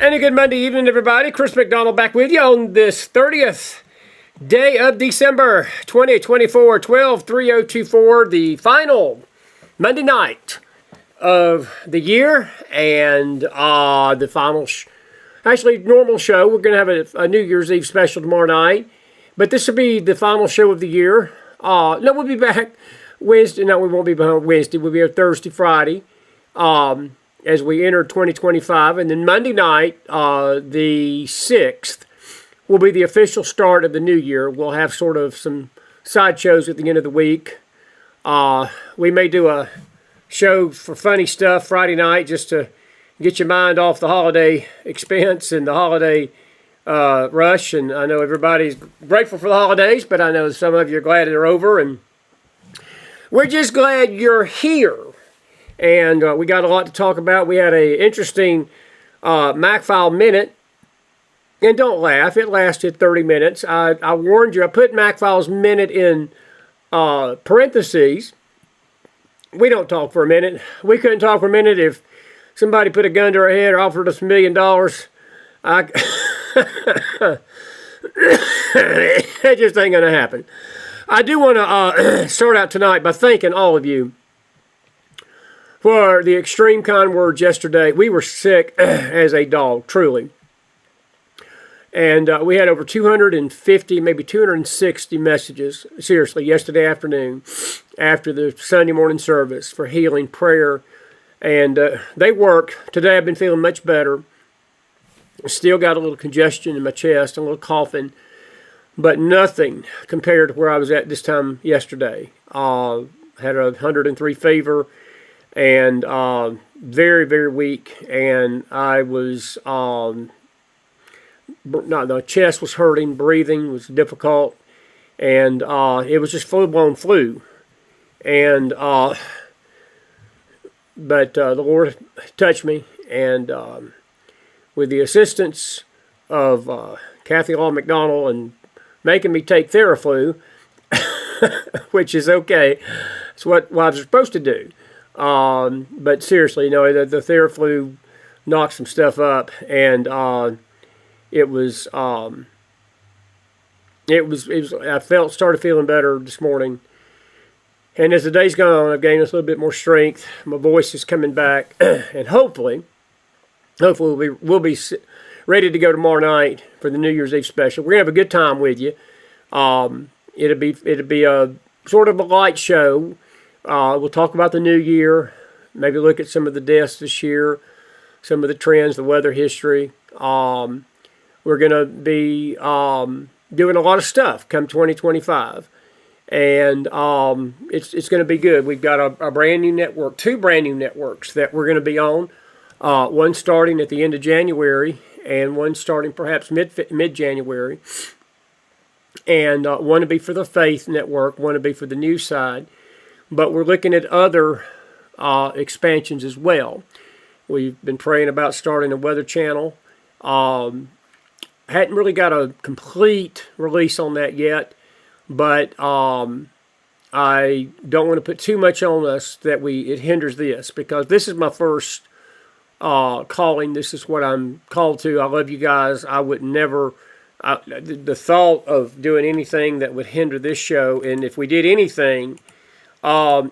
And a good Monday evening, everybody. Chris McDonald back with you on this 30th day of December 2024, 12/30/24, the final Monday night of the year, and the final, actually normal show. We're going to have a New Year's Eve special tomorrow night, but this will be the final show of the year. No, we'll be back Wednesday. No, we won't be back Wednesday. We'll be here Thursday, Friday. As we enter 2025. And then Monday night, the 6th, will be the official start of the new year. We'll have sort of some sideshows at the end of the week. We may do a show for funny stuff Friday night just to get your mind off the holiday expense and the holiday rush. And I know everybody's grateful for the holidays, but I know some of you are glad they're over. And we're just glad you're here. And we got a lot to talk about. We had an interesting McFile minute. And don't laugh, it lasted 30 minutes. I warned you, I put McFile's minute in parentheses. We don't talk for a minute. We couldn't talk for a minute if somebody put a gun to our head or offered us $1 million. That just ain't going to happen. I do want to start out tonight by thanking all of you for the extreme kind words yesterday. We were sick as a dog, truly. And we had over 250, maybe 260 messages, seriously, yesterday afternoon after the Sunday morning service for healing, prayer. And they work. Today I've been feeling much better. Still got a little congestion in my chest, a little coughing, but nothing compared to where I was at this time yesterday. Had a 103 fever. And very, very weak, and I was, the chest was hurting, breathing was difficult, and it was just full-blown flu. And, but the Lord touched me, and with the assistance of Kathy Law McDonald and making me take Theraflu, which is okay, it's what wives are supposed to do. But seriously, you know, the Theraflu knocked some stuff up, and it was I started feeling better this morning. And as the day's gone on, I've gained a little bit more strength. My voice is coming back, and hopefully we'll be ready to go tomorrow night for the New Year's Eve special. We're gonna have a good time with you. It'll be a sort of a light show. We'll talk about the new year, maybe look at some of the deaths this year, some of the trends, the weather history. We're going to be doing a lot of stuff come 2025, and it's going to be good. We've got a brand new network, two brand new networks that we're going to be on, one starting at the end of January and one starting perhaps mid-January, and one to be for the Faith Network, one to be for the news side. But we're looking at other expansions as well. We've been praying about starting a weather channel. Hadn't really got a complete release on that yet, but I don't want to put too much on us that it hinders this, because this is my first calling. This is what I'm called to. I love you guys. I would never, the thought of doing anything that would hinder this show, and if we did anything,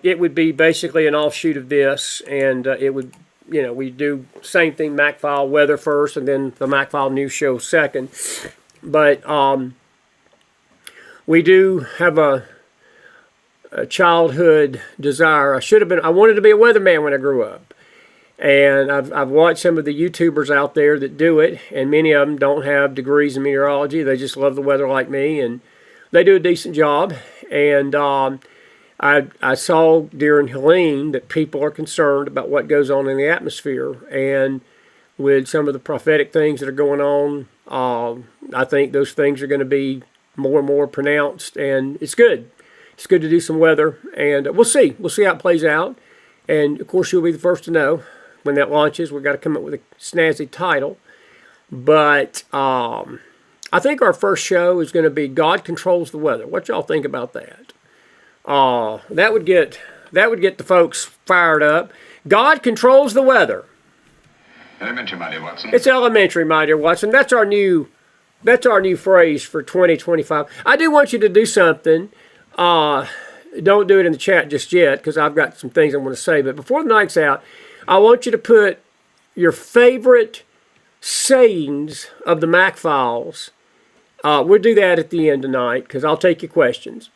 it would be basically an offshoot of this, and it would, you know, we do same thing, McFile weather first, and then the McFile news show second. But we do have a childhood desire. I wanted to be a weatherman when I grew up, and I've watched some of the YouTubers out there that do it, and many of them don't have degrees in meteorology. They just love the weather like me, and they do a decent job. And I saw during Helene that people are concerned about what goes on in the atmosphere, and with some of the prophetic things that are going on, I think those things are going to be more and more pronounced, and it's good. It's good to do some weather, and we'll see. We'll see how it plays out, and of course you'll be the first to know when that launches. We've got to come up with a snazzy title, but I think our first show is going to be God Controls the Weather. What y'all think about that? That would get the folks fired up. God controls the weather. Elementary, my dear Watson. It's elementary, my dear Watson. That's our new phrase for 2025. I do want you to do something. Don't do it in the chat just yet, because I've got some things I want to say. But before the night's out, I want you to put your favorite sayings of the McFiles. We'll do that at the end tonight, because I'll take your questions.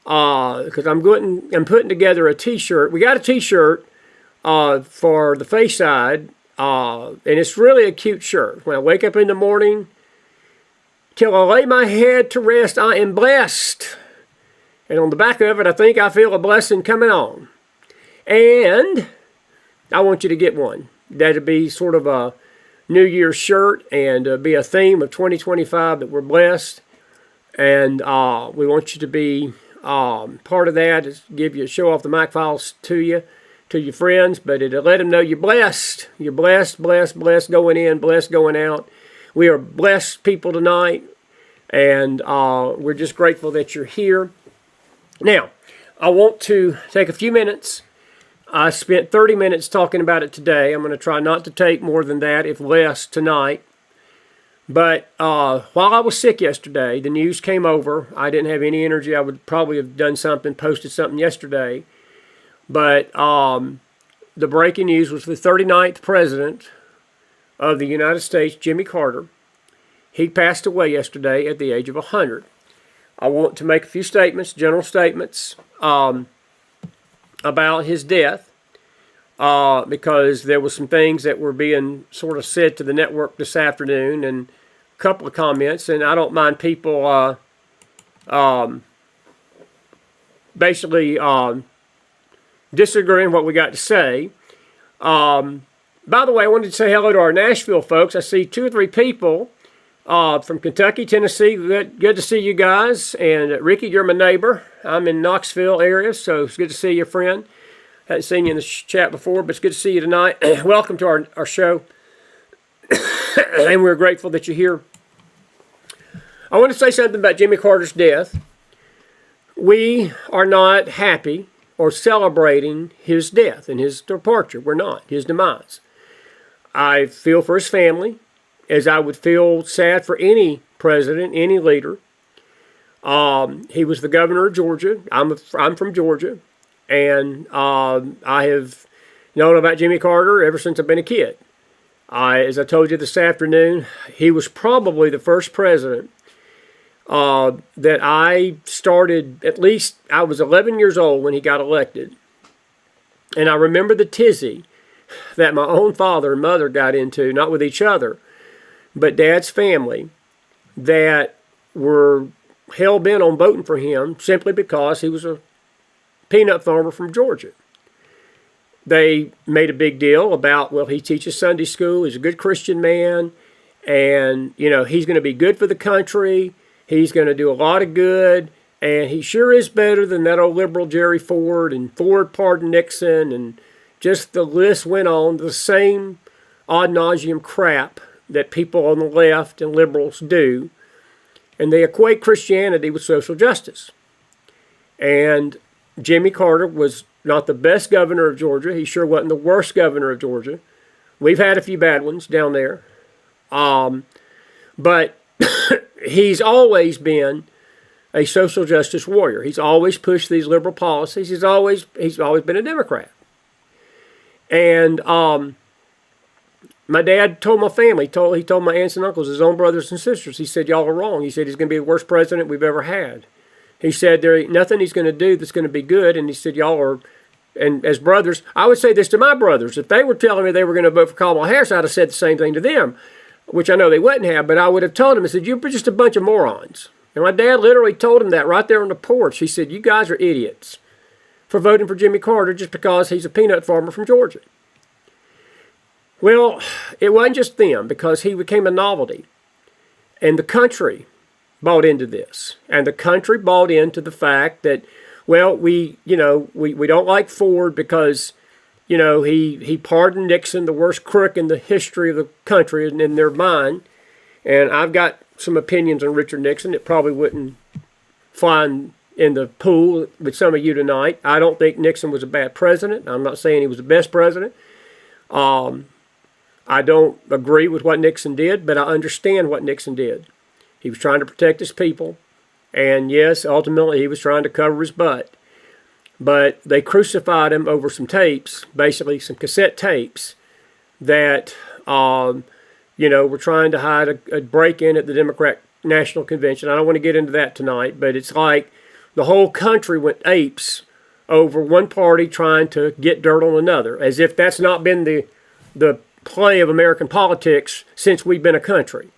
Because I'm putting together a T-shirt. We got a T-shirt for the face side, and it's really a cute shirt. When I wake up in the morning, till I lay my head to rest, I am blessed. And on the back of it, I think I feel a blessing coming on. And I want you to get one. That'd be sort of a New Year's shirt, and be a theme of 2025 that we're blessed. And we want you to be part of that. Is show off the McFiles to your friends, but it'll let them know you're blessed. You're blessed, blessed, blessed going in, blessed going out. We are blessed people tonight, and we're just grateful that you're here. Now, I want to take a few minutes. I spent 30 minutes talking about it today. I'm going to try not to take more than that, if less, tonight. But while I was sick yesterday, the news came over. I didn't have any energy. I would probably have done something, posted something yesterday. But the breaking news was the 39th president of the United States, Jimmy Carter. He passed away yesterday at the age of 100. I want to make a few statements, general statements, about his death, because there were some things that were being sort of said to the network this afternoon, and a couple of comments, and I don't mind people basically disagreeing what we got to say. By the way, I wanted to say hello to our Nashville folks. I see 2 or 3 people from Kentucky, Tennessee. Good to see you guys. And Ricky, you're my neighbor. I'm in Knoxville area, so it's good to see you, friend. Hadn't seen you in the chat before, but it's good to see you tonight. Welcome to our show. And we're grateful that you're here. I want to say something about Jimmy Carter's death. We are not happy or celebrating his death and his departure. We're not. His demise. I feel for his family, as I would feel sad for any president, any leader. He was the governor of Georgia. I'm from Georgia, and I have known about Jimmy Carter ever since I've been a kid. As I told you this afternoon, he was probably the first president that I started, at least I was 11 years old when he got elected. And I remember the tizzy that my own father and mother got into, not with each other, but Dad's family, that were hell-bent on voting for him simply because he was a peanut farmer from Georgia. They made a big deal about, well, he teaches Sunday school, he's a good Christian man, and, you know, he's going to be good for the country, he's going to do a lot of good, and he sure is better than that old liberal Jerry Ford, and Ford pardoned Nixon, and just the list went on, the same ad nauseum crap that people on the left and liberals do, and they equate Christianity with social justice. And Jimmy Carter was not the best governor of Georgia. He sure wasn't the worst governor of Georgia. We've had a few bad ones down there. But he's always been a social justice warrior. He's always pushed these liberal policies. He's always been a Democrat. And my dad told my family, he told my aunts and uncles, his own brothers and sisters, he said, y'all are wrong. He said, he's going to be the worst president we've ever had. He said, there ain't nothing he's going to do that's going to be good. And he said, y'all are, and as brothers, I would say this to my brothers. If they were telling me they were going to vote for Kamala Harris, I'd have said the same thing to them, which I know they wouldn't have, but I would have told them, I said, you're just a bunch of morons. And my dad literally told him that right there on the porch. He said, you guys are idiots for voting for Jimmy Carter just because he's a peanut farmer from Georgia. Well, it wasn't just them, because he became a novelty. And the country bought into this. And the country bought into the fact that, well, we don't like Ford because, you know, he pardoned Nixon, the worst crook in the history of the country in their mind. And I've got some opinions on Richard Nixon that probably wouldn't fly in the pool with some of you tonight. I don't think Nixon was a bad president. I'm not saying he was the best president. I don't agree with what Nixon did, but I understand what Nixon did. He was trying to protect his people. And yes, ultimately he was trying to cover his butt. But they crucified him over some tapes, basically some cassette tapes, that, were trying to hide a break-in at the Democrat National Convention. I don't want to get into that tonight, but it's like the whole country went apes over one party trying to get dirt on another, as if that's not been the play of American politics since we've been a country.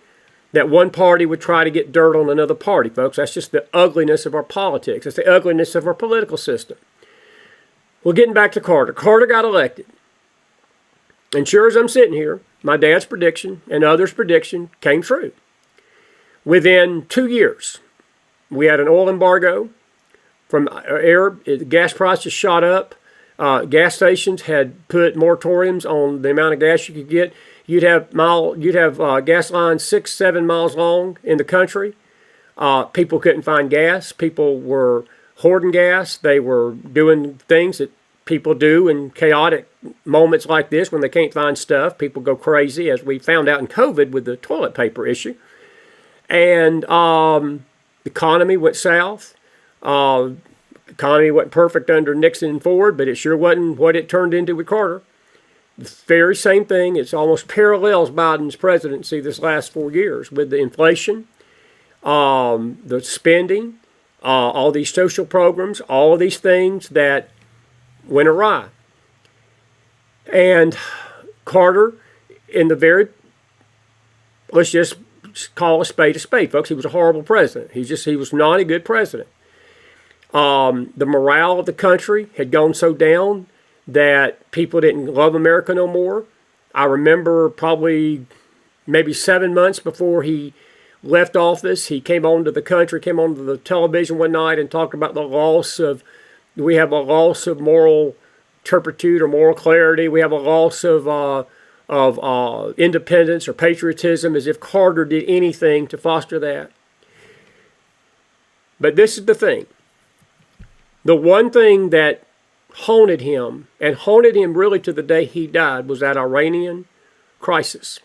That one party would try to get dirt on another party, folks. That's just the ugliness of our politics. It's the ugliness of our political system. Well, getting back to Carter. Carter got elected. And sure as I'm sitting here, my dad's prediction and others' prediction came true. Within 2 years, we had an oil embargo from Arab. The gas prices shot up. Gas stations had put moratoriums on the amount of gas you could get. You'd have gas lines 6-7 miles long in the country. People couldn't find gas. People were hoarding gas. They were doing things that people do in chaotic moments like this when they can't find stuff. People go crazy, as we found out in COVID with the toilet paper issue. And the economy went south. The economy wasn't perfect under Nixon and Ford, but it sure wasn't what it turned into with Carter. The very same thing. It's almost parallels Biden's presidency this last 4 years with the inflation, the spending, all these social programs, all of these things that went awry. And Carter, let's just call a spade, folks. He was a horrible president. He was not a good president. The morale of the country had gone so down that people didn't love America no more. I remember probably maybe 7 months before he left office, he came onto the television one night and talked about we have a loss of moral turpitude or moral clarity. We have a loss of independence or patriotism, as if Carter did anything to foster that. But this is the thing. The one thing that haunted him really to the day he died, was that Iranian crisis.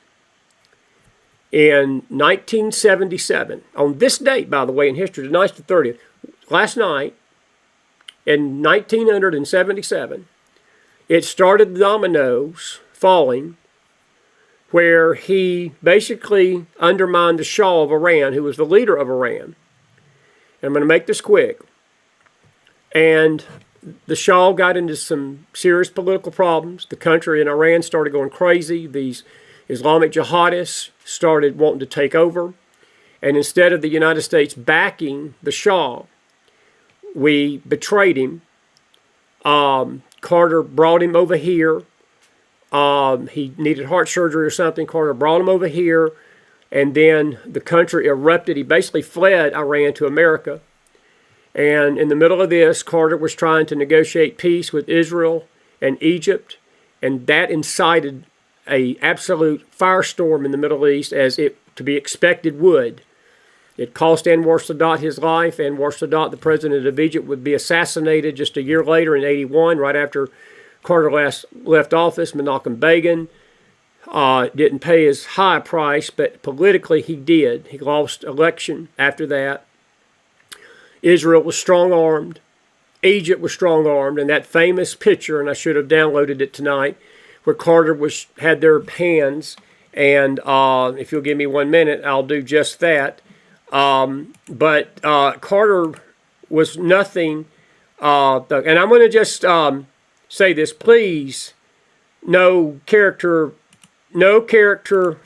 In 1977, on this date, by the way, in history, tonight's the 30th, last night, in 1977, it started the dominoes falling, where he basically undermined the Shah of Iran, who was the leader of Iran. And I'm going to make this quick. And the Shah got into some serious political problems. The country in Iran started going crazy. These Islamic jihadists started wanting to take over. And instead of the United States backing the Shah, we betrayed him. Carter brought him over here. He needed heart surgery or something. Carter brought him over here. And then the country erupted. He basically fled Iran to America. And in the middle of this, Carter was trying to negotiate peace with Israel and Egypt. And that incited an absolute firestorm in the Middle East, as it to be expected would. It cost Anwar Sadat his life. Anwar Sadat, the president of Egypt, would be assassinated just a year later in 81, right after Carter left office. Menachem Begin didn't pay as high a price, but politically he did. He lost election after that. Israel was strong-armed. Egypt was strong-armed. And that famous picture, and I should have downloaded it tonight, where Carter had their hands, and if you'll give me 1 minute, I'll do just that. But Carter was nothing. And I'm going to just say this, please. No character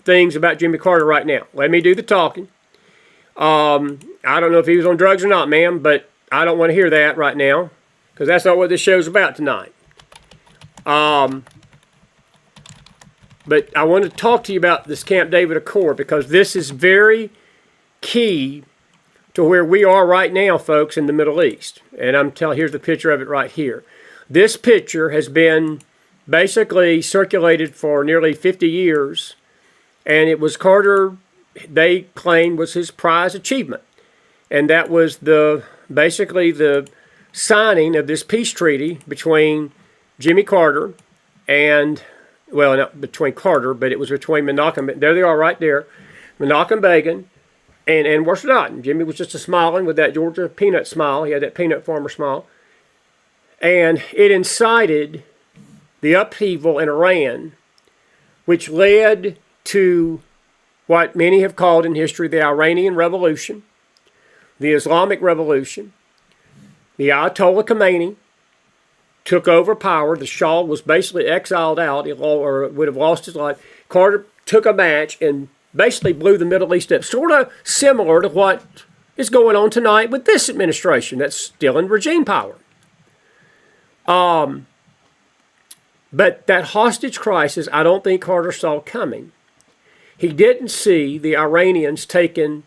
things about Jimmy Carter right now. Let me do the talking. I don't know if he was on drugs or not, ma'am, but I don't want to hear that right now, because that's not what this show's about tonight. But I want to talk to you about this Camp David Accord, because this is very key to where we are right now, folks, in the Middle East. And here's the picture of it right here. This picture has been basically circulated for nearly 50 years, and it was Carter, they claimed, was his prize achievement. And that was basically the signing of this peace treaty between Jimmy Carter and well, not between Carter, but it was between Menachem. There they are right there. Menachem Begin and Anwar Sadat. And Jimmy was just smiling with that Georgia peanut smile. He had that peanut farmer smile. And it incited the upheaval in Iran, which led to what many have called in history the Iranian Revolution, the Islamic Revolution. The Ayatollah Khomeini took over power. The Shah was basically exiled out, or would have lost his life. Carter took a match and basically blew the Middle East up. Sort of similar to what is going on tonight with this administration that's still in regime power. But that hostage crisis, I don't think Carter saw coming. He didn't see the Iranians taking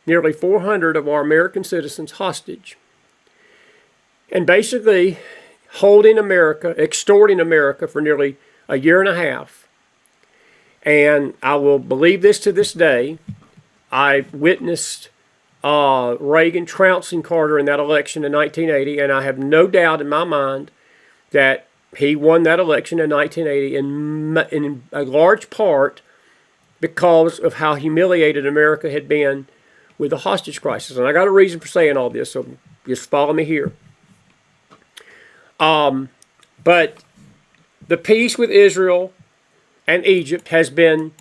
nearly 400 of our American citizens hostage and basically holding America, extorting America for nearly a year and a half. And I will believe this to this day. I witnessed Reagan trouncing Carter in that election in 1980, and I have no doubt in my mind that he won that election in 1980 in a large part because of how humiliated America had been with the hostage crisis. And I got a reason for saying all this, so just follow me here. But the peace with Israel and Egypt has been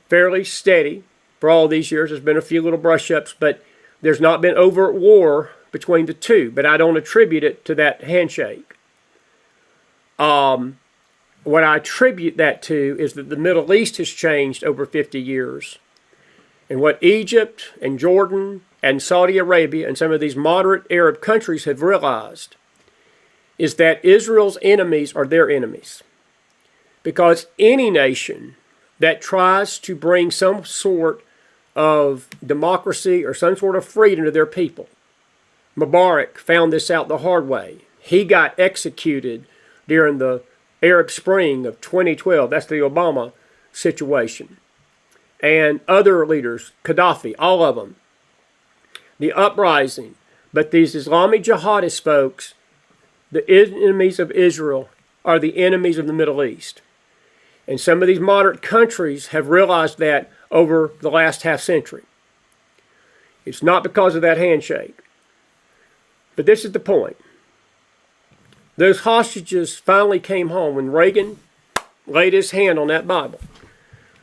fairly steady for all these years. There's been a few little brush-ups, but there's not been overt war between the two. But I don't attribute it to that handshake. What I attribute that to is that the Middle East has changed over 50 years. And what Egypt and Jordan and Saudi Arabia and some of these moderate Arab countries have realized is that Israel's enemies are their enemies. Because any nation that tries to bring some sort of democracy or some sort of freedom to their people, Mubarak found this out the hard way. He got executed during the Arab Spring of 2012. That's the Obama situation. And other leaders, Gaddafi, all of them. The uprising. But these Islamic jihadist folks, the enemies of Israel, are the enemies of the Middle East. And some of these moderate countries have realized that over the last half century. It's not because of that handshake. But this is the point. Those hostages finally came home when Reagan laid his hand on that Bible.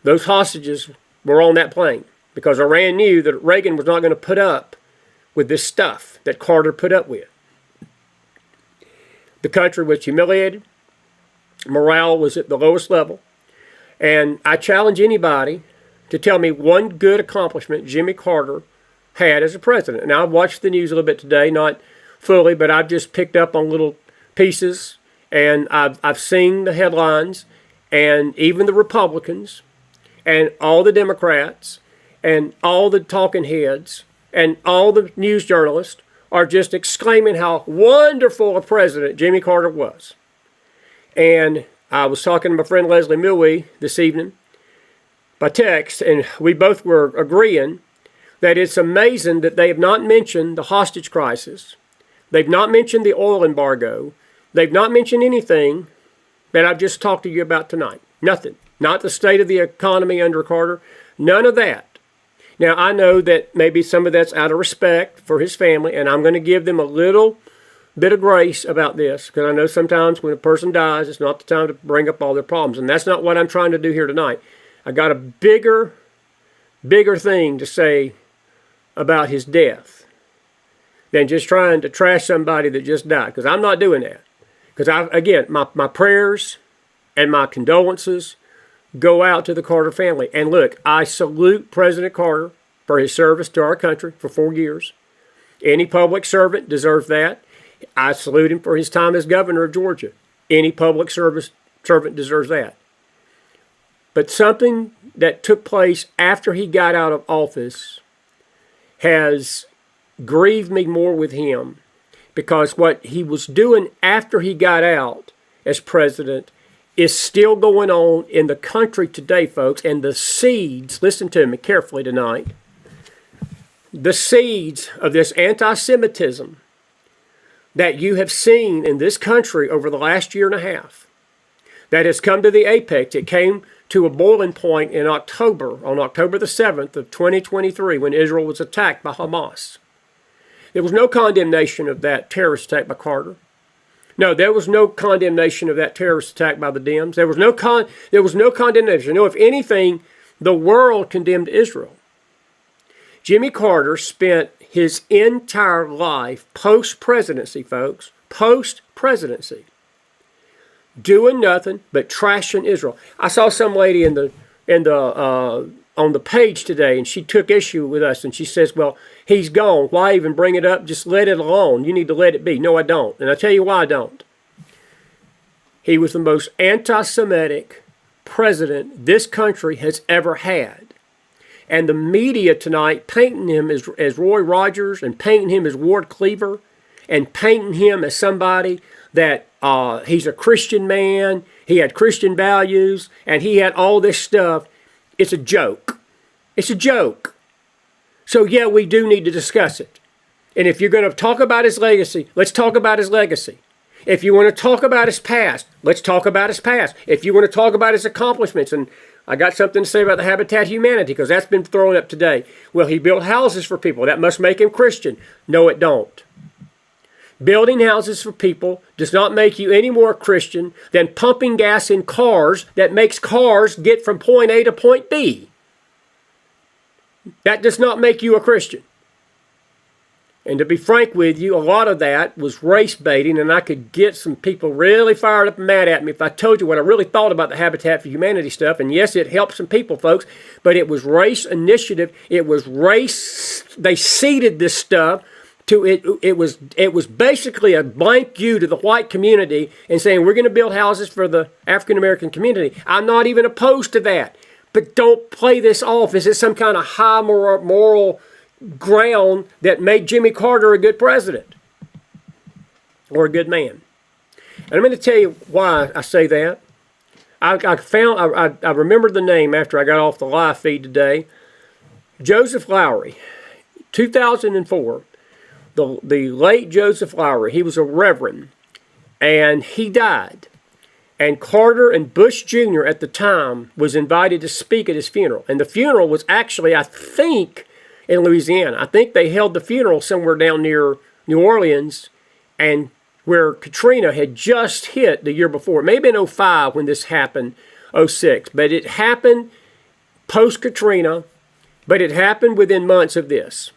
Those hostages were on that plane because Iran knew that Reagan was not going to put up with this stuff that Carter put up with. The country was humiliated. Morale was at the lowest level. And I challenge anybody to tell me one good accomplishment Jimmy Carter had as a president. And I've watched the news a little bit today, not fully, but I've just picked up on little pieces, and I've seen the headlines, and even the Republicans, and all the Democrats, and all the talking heads, and all the news journalists are just exclaiming how wonderful a president Jimmy Carter was. And I was talking to my friend Leslie Milwee this evening by text, and we both were agreeing that it's amazing that they have not mentioned the hostage crisis. They've not mentioned the oil embargo. They've not mentioned anything that I've just talked to you about tonight. Nothing. Not the state of the economy under Carter. None of that. Now, I know that maybe some of that's out of respect for his family, and I'm going to give them a little bit of grace about this, because I know sometimes when a person dies, it's not the time to bring up all their problems, and that's not what I'm trying to do here tonight. I got a bigger thing to say about his death than just trying to trash somebody that just died, because I'm not doing that. Because, again, my prayers and my condolences go out to the Carter family. And look, I salute President Carter for his service to our country for 4 years. Any public servant deserves that. I salute him for his time as governor of Georgia. Any public servant deserves that. But something that took place after he got out of office has grieved me more with him, because what he was doing after he got out as president is still going on in the country today, folks. And the seeds, listen to me carefully tonight, the seeds of this anti-Semitism that you have seen in this country over the last year and a half, that has come to the apex. It came to a boiling point in October, on October the 7th of 2023, when Israel was attacked by Hamas. There was no condemnation of that terrorist attack by Carter. No, there was no condemnation of that terrorist attack by the Dems. There was no condemnation. No, if anything, the world condemned Israel. Jimmy Carter spent his entire life, post-presidency, folks, post-presidency, doing nothing but trashing Israel. I saw some lady on the page today, and she took issue with us, and she says, well, he's gone. Why even bring it up? Just let it alone. You need to let it be. No, I don't. And I'll tell you why I don't. He was the most anti-Semitic president this country has ever had. And the media tonight painting him as Roy Rogers, and painting him as Ward Cleaver, and painting him as somebody that he's a Christian man, he had Christian values, and he had all this stuff. It's a joke. It's a joke. So yeah, we do need to discuss it. And if you're going to talk about his legacy, let's talk about his legacy. If you want to talk about his past, let's talk about his past. If you want to talk about his accomplishments, and I got something to say about the Habitat Humanity, because that's been thrown up today. Well, he built houses for people. That must make him Christian. No, it don't. Building houses for people does not make you any more Christian than pumping gas in cars that makes cars get from point A to point B. That does not make you a Christian. And to be frank with you, a lot of that was race baiting, and I could get some people really fired up and mad at me if I told you what I really thought about the Habitat for Humanity stuff. And yes, it helped some people, folks, but it was race initiative. It was race. They seeded this stuff to it. It was basically a blank view to the white community and saying, we're going to build houses for the African American community. I'm not even opposed to that. But don't play this off as it's some kind of high moral ground that made Jimmy Carter a good president or a good man. And I'm going to tell you why I say that. I remembered the name after I got off the live feed today. Joseph Lowry, 2004. The late Joseph Lowry, he was a reverend, and he died. And Carter and Bush Jr. at the time was invited to speak at his funeral. And the funeral was actually, I think, in Louisiana. I think they held the funeral somewhere down near New Orleans, and where Katrina had just hit the year before. Maybe in 05 when this happened, 06. But it happened post-Katrina, but it happened within months of this.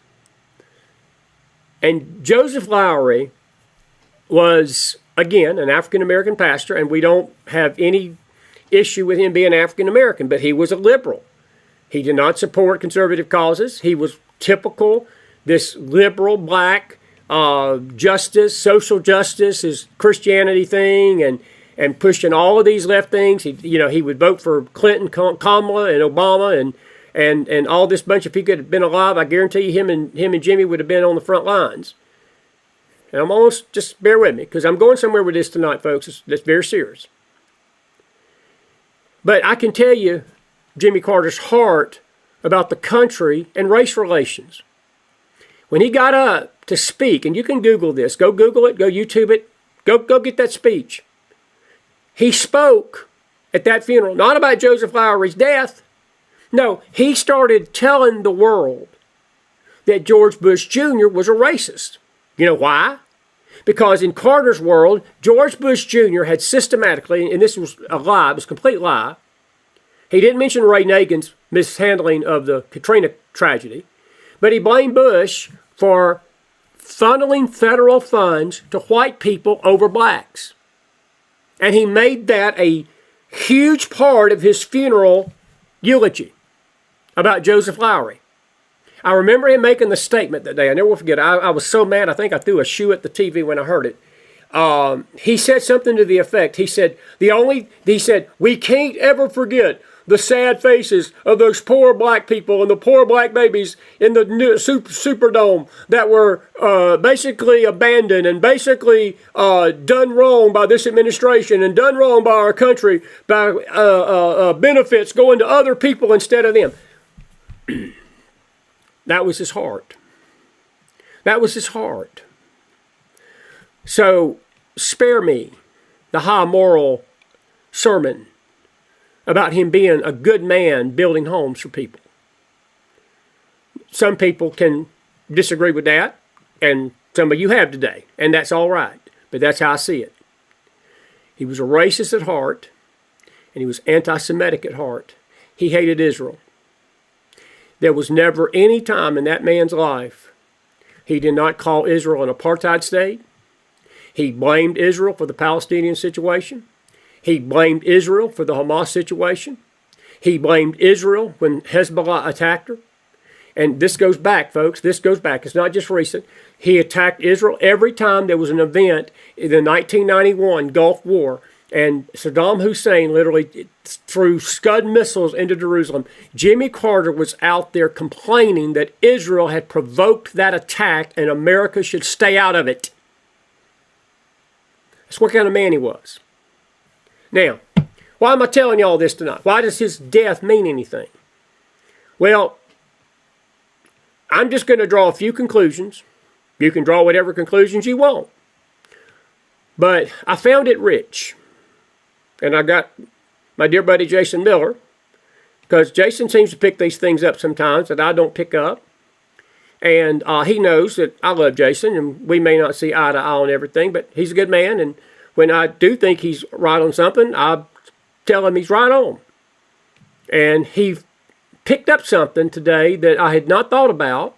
And Joseph Lowry was, again, an African-American pastor, and we don't have any issue with him being African-American, but he was a liberal. He did not support conservative causes. He was typical, this liberal, black, justice, social justice, his Christianity thing, and pushing all of these left things. He would vote for Clinton, Kamala, and Obama, and all this bunch. If he could have been alive, I guarantee you him and Jimmy would have been on the front lines. And I'm almost, just bear with me, because I'm going somewhere with this tonight, folks. It's very serious. But I can tell you Jimmy Carter's heart about the country and race relations. When he got up to speak, and you can Google this, go Google it, go YouTube it, go get that speech. He spoke at that funeral, not about Joseph Lowry's death. No, he started telling the world that George Bush Jr. was a racist. You know why? Because in Carter's world, George Bush Jr. had systematically, and this was a lie, it was a complete lie. He didn't mention Ray Nagin's mishandling of the Katrina tragedy, but he blamed Bush for funneling federal funds to white people over blacks. And he made that a huge part of his funeral eulogy about Joseph Lowry. I remember him making the statement that day. I never will forget. I was so mad, I think I threw a shoe at the TV when I heard it. He said something to the effect. He said, we can't ever forget the sad faces of those poor black people and the poor black babies in the Superdome that were basically abandoned and basically done wrong by this administration and done wrong by our country by benefits going to other people instead of them. That was his heart. That was his heart. So spare me the high moral sermon about him being a good man building homes for people. Some people can disagree with that, and some of you have today, and that's all right, but that's how I see it. He was a racist at heart, and he was anti-Semitic at heart. He hated Israel. There was never any time in that man's life he did not call Israel an apartheid state. He blamed Israel for the Palestinian situation. He blamed Israel for the Hamas situation. He blamed Israel when Hezbollah attacked her. And this goes back, folks. This goes back. It's not just recent. He attacked Israel every time there was an event in the 1991 Gulf War. And Saddam Hussein literally threw Scud missiles into Jerusalem. Jimmy Carter was out there complaining that Israel had provoked that attack and America should stay out of it. That's what kind of man he was. Now, why am I telling you all this tonight? Why does his death mean anything? Well, I'm just going to draw a few conclusions. You can draw whatever conclusions you want. But I found it rich. And I got my dear buddy Jason Miller, because Jason seems to pick these things up sometimes that I don't pick up. And he knows that I love Jason, and we may not see eye to eye on everything, but he's a good man. And when I do think he's right on something, I tell him he's right on. And he picked up something today that I had not thought about,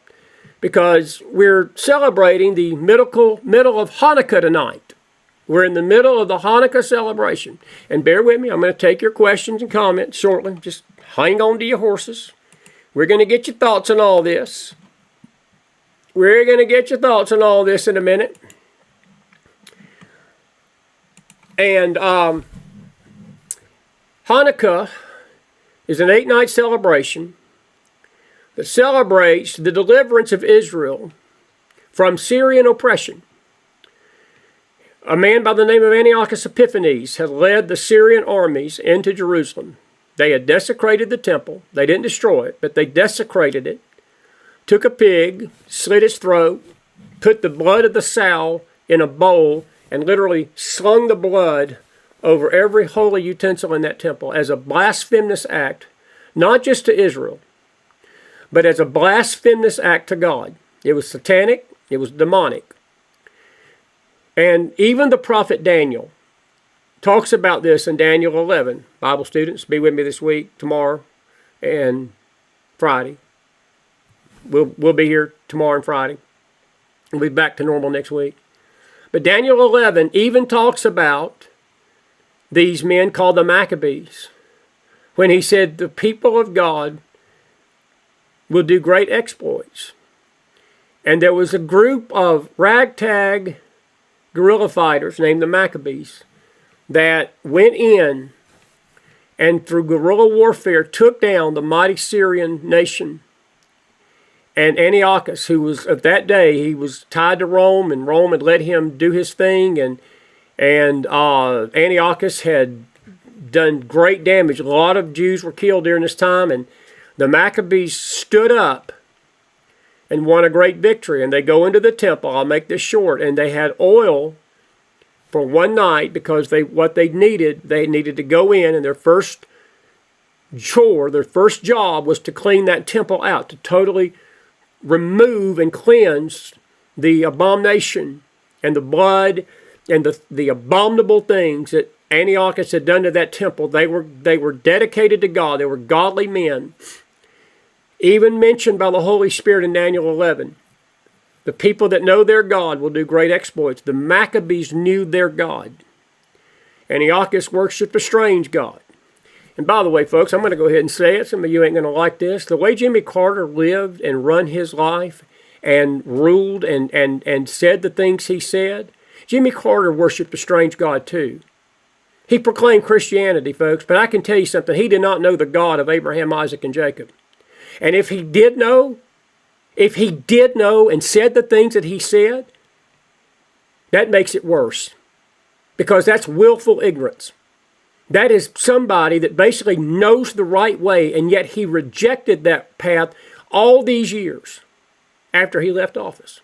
because we're celebrating the middle of Hanukkah tonight. We're in the middle of the Hanukkah celebration. And bear with me, I'm going to take your questions and comments shortly. Just hang on to your horses. We're going to get your thoughts on all this. We're going to get your thoughts on all this in a minute. And Hanukkah is an 8-night celebration that celebrates the deliverance of Israel from Syrian oppression. A man by the name of Antiochus Epiphanes had led the Syrian armies into Jerusalem. They had desecrated the temple. They didn't destroy it, but they desecrated it. Took a pig, slit its throat, put the blood of the sow in a bowl, and literally slung the blood over every holy utensil in that temple as a blasphemous act, not just to Israel, but as a blasphemous act to God. It was satanic. It was demonic. And even the prophet Daniel talks about this in Daniel 11. Bible students, be with me this week, tomorrow, and Friday. We'll be here tomorrow and Friday. We'll be back to normal next week. But Daniel 11 even talks about these men called the Maccabees, when he said the people of God will do great exploits. And there was a group of ragtag guerrilla fighters named the Maccabees that went in and through guerrilla warfare took down the mighty Syrian nation. And Antiochus, who was of that day, he was tied to Rome, and Rome had let him do his thing, and Antiochus had done great damage. A lot of Jews were killed during this time, and the Maccabees stood up and won a great victory. And they go into the temple, I'll make this short, and they had oil for one night because they needed to go in, and their first chore, their first job was to clean that temple out, to totally remove and cleanse the abomination and the blood and the abominable things that Antiochus had done to that temple. They were dedicated to God. They were godly men. Even mentioned by the Holy Spirit in Daniel 11. The people that know their God will do great exploits. The Maccabees knew their God. Antiochus worshipped a strange God. And by the way, folks, I'm going to go ahead and say it. Some of you ain't going to like this. The way Jimmy Carter lived and run his life and ruled and said the things he said, Jimmy Carter worshipped a strange God too. He proclaimed Christianity, folks, but I can tell you something. He did not know the God of Abraham, Isaac, and Jacob. And if he did know and said the things that he said, that makes it worse. Because that's willful ignorance. That is somebody that basically knows the right way, and yet he rejected that path all these years after he left office.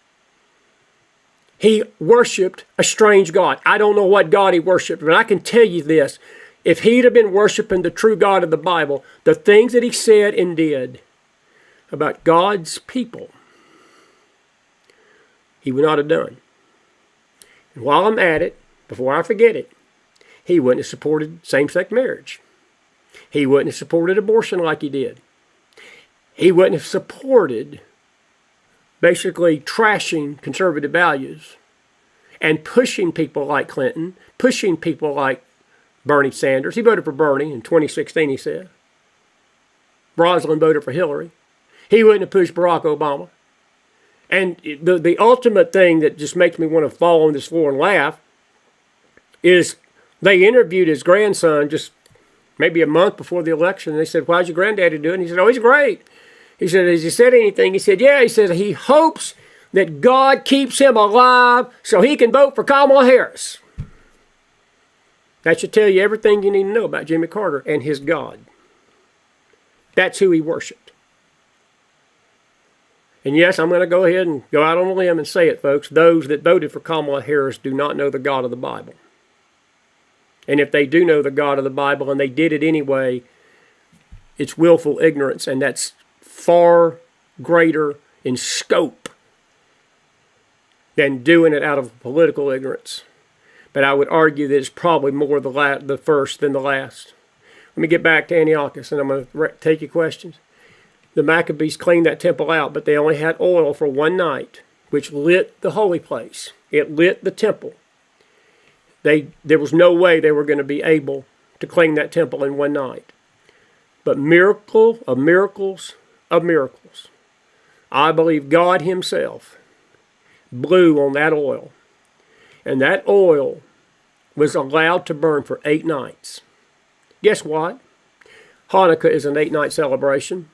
He worshipped a strange God. I don't know what God he worshipped, but I can tell you this. if he'd have been worshiping the true God of the Bible, the things that he said and did about God's people, he would not have done. And while I'm at it, before I forget it, he wouldn't have supported same-sex marriage. He wouldn't have supported abortion like he did. He wouldn't have supported basically trashing conservative values and pushing people like Clinton, pushing people like Bernie Sanders. He voted for Bernie in 2016, he said. Rosalynn voted for Hillary. He wouldn't have pushed Barack Obama. And the ultimate thing that just makes me want to fall on this floor and laugh is they interviewed his grandson just maybe a month before the election. And they said, "How's your granddaddy doing?" He said, "Oh, he's great." He said, "Has he said anything?" He said, "Yeah." He said, "He hopes that God keeps him alive so he can vote for Kamala Harris." That should tell you everything you need to know about Jimmy Carter and his God. That's who he worshiped. And yes, I'm going to go ahead and go out on a limb and say it, folks. Those that voted for Kamala Harris do not know the God of the Bible. And if they do know the God of the Bible and they did it anyway, it's willful ignorance, and that's far greater in scope than doing it out of political ignorance. But I would argue that it's probably more the first than the last. Let me get back to Antiochus, and I'm going to take your questions. The Maccabees cleaned that temple out, but they only had oil for one night, which lit the holy place. It lit the temple. There was no way they were going to be able to clean that temple in one night. But miracle of miracles of miracles, I believe God himself blew on that oil. And that oil was allowed to burn for 8 nights. Guess what? Hanukkah is an 8-night celebration.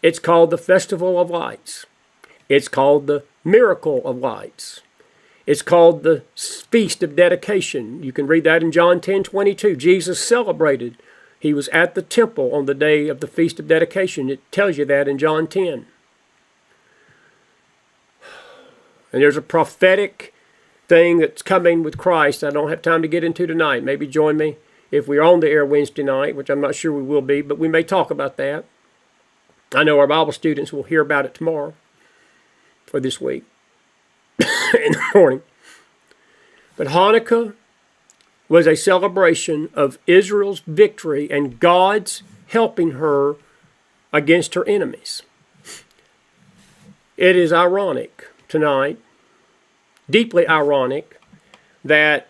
It's called the Festival of Lights. It's called the Miracle of Lights. It's called the Feast of Dedication. You can read that in John 10:22. Jesus celebrated. He was at the temple on the day of the Feast of Dedication. It tells you that in John 10. And there's a prophetic thing that's coming with Christ I don't have time to get into tonight. Maybe join me if we're on the air Wednesday night, which I'm not sure we will be, but we may talk about that. I know our Bible students will hear about it tomorrow or this week in the morning. But Hanukkah was a celebration of Israel's victory and God's helping her against her enemies. It is ironic tonight, deeply ironic, that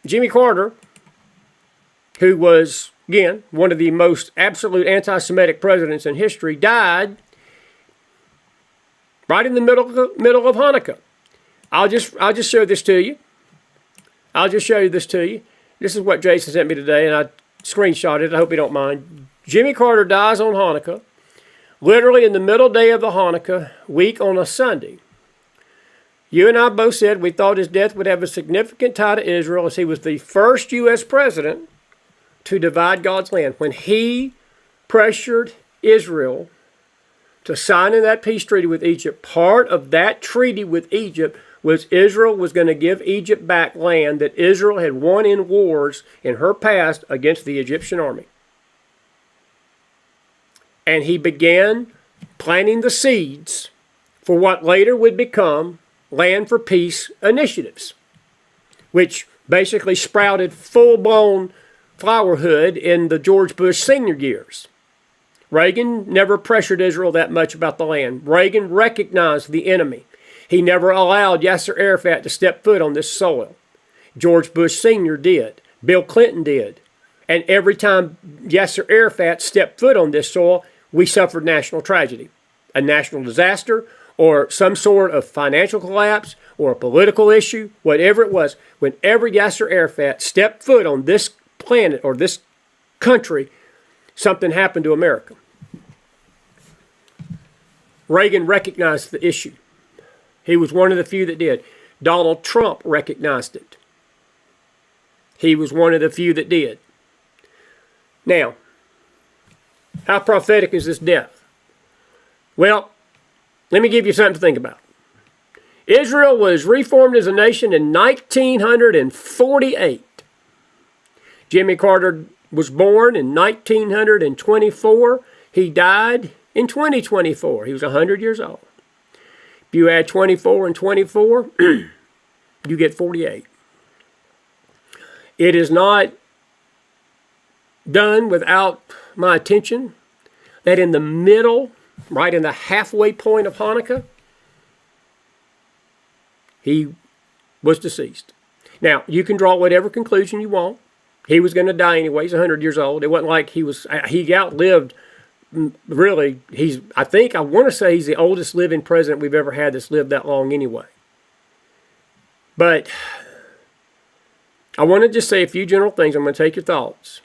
Jimmy Carter, who was, again, one of the most absolute anti-Semitic presidents in history, died right in the middle of Hanukkah. I'll just show this to you. I'll just show you this to you. This is what Jason sent me today, and I screenshot it. I hope you don't mind. Jimmy Carter dies on Hanukkah, literally in the middle day of the Hanukkah week on a Sunday. You and I both said we thought his death would have a significant tie to Israel, as he was the first U.S. president to divide God's land. When he pressured Israel to sign in that peace treaty with Egypt, part of that treaty with Egypt was Israel was going to give Egypt back land that Israel had won in wars in her past against the Egyptian army. And he began planting the seeds for what later would become Land for Peace initiatives, which basically sprouted full-blown flowerhood in the George Bush senior years. Reagan never pressured Israel that much about the land. Reagan recognized the enemy. He never allowed Yasser Arafat to step foot on this soil. George Bush Sr. did. Bill Clinton did. And every time Yasser Arafat stepped foot on this soil, we suffered national tragedy, a national disaster, or some sort of financial collapse, or a political issue, whatever it was. Whenever Yasser Arafat stepped foot on this planet or this country, something happened to America. Reagan recognized the issue. He was one of the few that did. Donald Trump recognized it. He was one of the few that did. Now, how prophetic is this death? Well, let me give you something to think about. Israel was reformed as a nation in 1948. Jimmy Carter was born in 1924. He died in 2024. He was 100 years old. If you add 24 and 24, you get 48. It is not done without my attention that in the middle, right in the halfway point of Hanukkah, he was deceased. Now, you can draw whatever conclusion you want. He was going to die anyway. He's 100 years old. It wasn't like he outlived, really, I want to say he's the oldest living president we've ever had that's lived that long anyway. But I want to just say a few general things. I'm going to take your thoughts.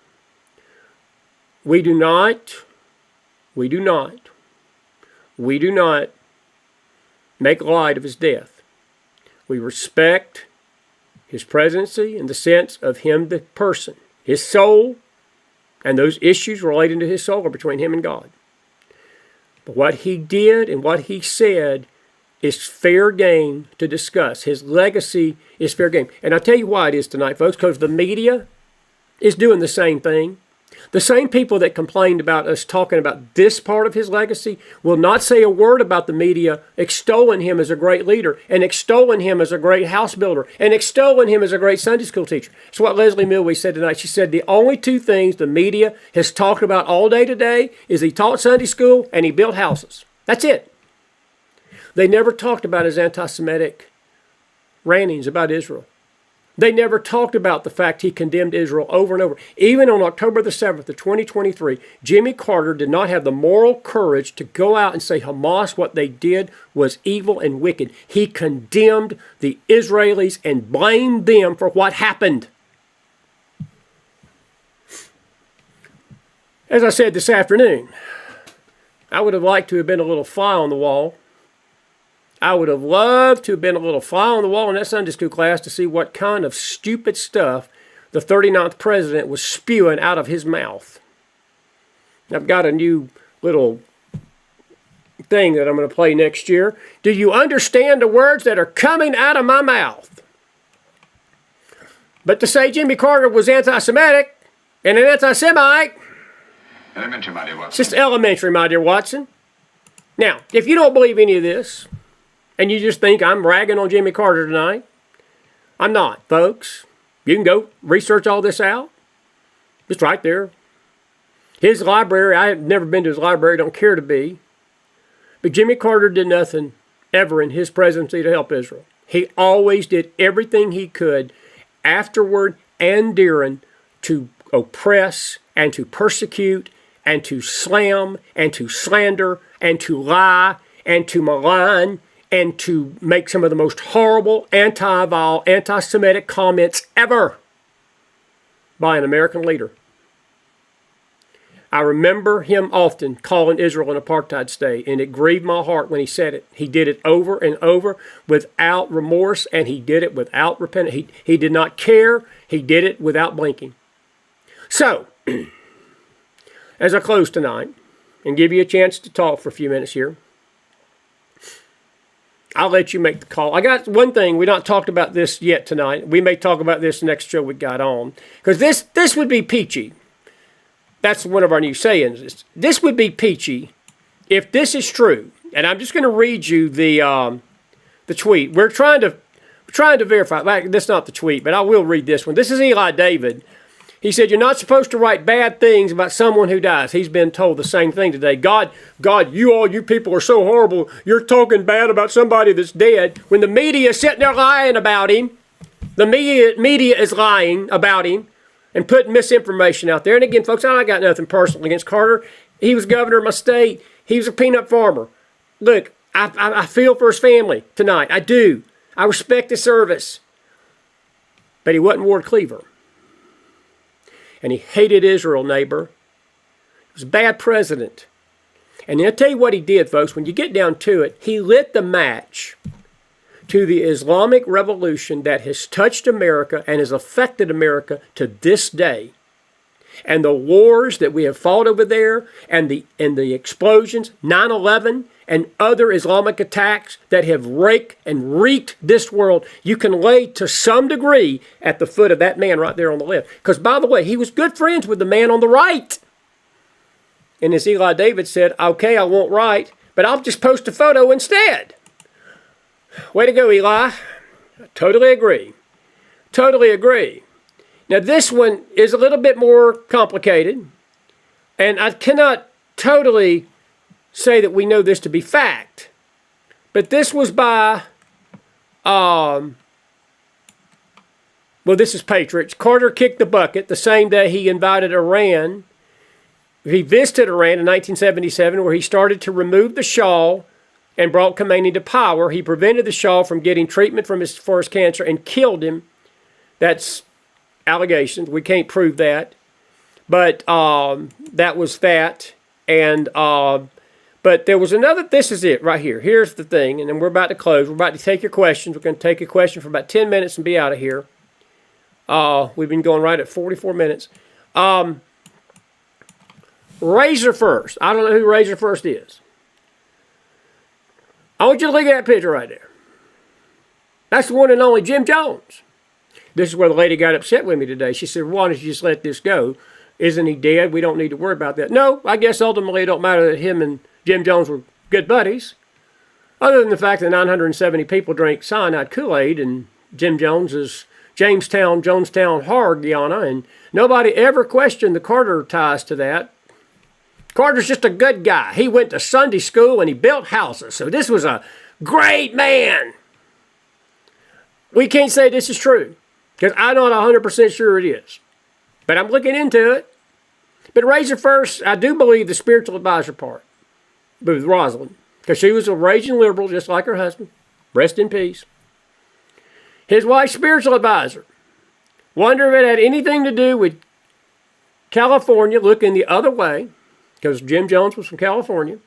We do not make light of his death. We respect his presidency in the sense of him, the person, his soul, and those issues relating to his soul are between him and God. But what he did and what he said is fair game to discuss. His legacy is fair game. And I'll tell you why it is tonight, folks, because the media is doing the same thing. The same people that complained about us talking about this part of his legacy will not say a word about the media extolling him as a great leader and extolling him as a great house builder and extolling him as a great Sunday school teacher. It's what Leslie Milwee said tonight. She said the only two things the media has talked about all day today is he taught Sunday school and he built houses. That's it. They never talked about his anti-Semitic rantings about Israel. They never talked about the fact he condemned Israel over and over. Even on October the 7th of 2023, Jimmy Carter did not have the moral courage to go out and say Hamas, what they did was evil and wicked. He condemned the Israelis and blamed them for what happened. As I said this afternoon, I would have liked to have been a little fly on the wall. I would have loved to have been a little fly on the wall in that Sunday school class to see what kind of stupid stuff the 39th president was spewing out of his mouth. I've got a new little thing that I'm going to play next year. Do you understand the words that are coming out of my mouth? But to say Jimmy Carter was anti-Semitic and an anti-Semite, elementary, my dear Watson. It's just elementary, my dear Watson. Now, if you don't believe any of this, and you just think I'm ragging on Jimmy Carter tonight, I'm not, folks. You can go research all this out. It's right there. His library, I have never been to his library, don't care to be. But Jimmy Carter did nothing ever in his presidency to help Israel. He always did everything he could afterward and during to oppress and to persecute and to slam and to slander and to lie and to malign and to make some of the most horrible, anti-vile, anti-Semitic comments ever by an American leader. I remember him often calling Israel an apartheid state, and it grieved my heart when he said it. He did it over and over without remorse, and he did it without repentance. He did not care. He did it without blinking. So, as I close tonight and give you a chance to talk for a few minutes here, I'll let you make the call. I got one thing. We've not talked about this yet tonight. We may talk about this next show we got on. Because this would be peachy. That's one of our new sayings. This would be peachy if this is true. And I'm just going to read you the tweet. We're trying to verify. That's not the tweet, but I will read this one. This is Eli David. He said, you're not supposed to write bad things about someone who dies. He's been told the same thing today. God, you people are so horrible. You're talking bad about somebody that's dead. When the media is sitting there lying about him, the media is lying about him and putting misinformation out there. And again, folks, I got nothing personal against Carter. He was governor of my state. He was a peanut farmer. Look, I feel for his family tonight. I do. I respect his service. But he wasn't Ward Cleaver. And he hated Israel, neighbor. He was a bad president. And I'll tell you what he did, folks. When you get down to it, he lit the match to the Islamic revolution that has touched America and has affected America to this day. and the wars that we have fought over there and the explosions, 9/11 and other Islamic attacks that have raked and reeked this world, you can lay to some degree at the foot of that man right there on the left. Because, by the way, he was good friends with the man on the right. And as Eli David said, okay, I won't write, but I'll just post a photo instead. Way to go, Eli. I totally agree. Totally agree. Now, this one is a little bit more complicated, and I cannot totally say that we know this to be fact, but this was by, this is Patriots. Carter kicked the bucket the same day he invited Iran. He visited Iran in 1977, where he started to remove the Shah and brought Khomeini to power. He prevented the Shah from getting treatment for his cancer and killed him. That's allegations. We can't prove that. But that was that. And but there was another, this is it right here. Here's the thing, and then we're about to close. We're about to take your questions. We're going to take a question for about 10 minutes and be out of here. We've been going right at 44 minutes. Razor First. I don't know who Razor First is. I want you to look at that picture right there. That's the one and only Jim Jones. This is where the lady got upset with me today. She said, why don't you just let this go? Isn't he dead? We don't need to worry about that. No, I guess ultimately it don't matter that him and Jim Jones were good buddies. Other than the fact that 970 people drank cyanide Kool-Aid and Jim Jones is Jonestown horror Guyana, and nobody ever questioned the Carter ties to that. Carter's just a good guy. He went to Sunday school and he built houses. So this was a great man. We can't say this is true because I'm not 100% sure it is. But I'm looking into it. But Razor First, I do believe the spiritual advisor part with Rosalind, because she was a raging liberal just like her husband. Rest in peace. His wife's spiritual advisor. Wonder if it had anything to do with California looking the other way, because Jim Jones was from California,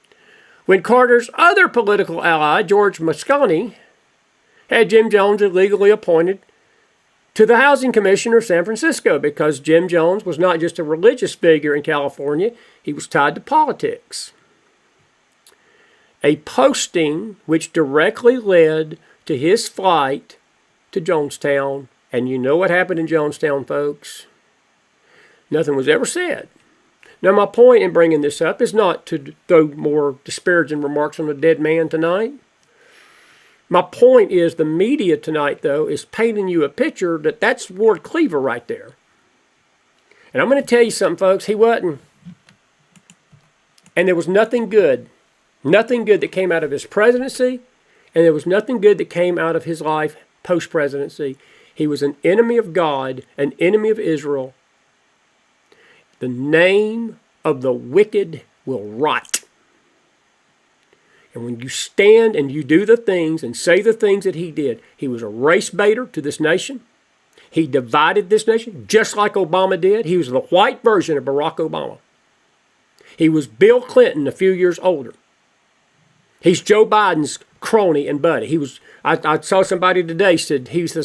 when Carter's other political ally, George Moscone, had Jim Jones illegally appointed to the Housing Commissioner of San Francisco, because Jim Jones was not just a religious figure in California, he was tied to politics. A posting which directly led to his flight to Jonestown. And you know what happened in Jonestown, folks? Nothing was ever said. Now, my point in bringing this up is not to throw more disparaging remarks on a dead man tonight. My point is the media tonight, though, is painting you a picture that that's Ward Cleaver right there. And I'm going to tell you something, folks. He wasn't. And there was nothing good that came out of his presidency, and there was nothing good that came out of his life post-presidency. He was an enemy of God, an enemy of Israel. The name of the wicked will rot. And when you stand and you do the things and say the things that he did, he was a race baiter to this nation. He divided this nation just like Obama did. He was the white version of Barack Obama. He was Bill Clinton a few years older. He's Joe Biden's crony and buddy. He was. I saw somebody today said he's the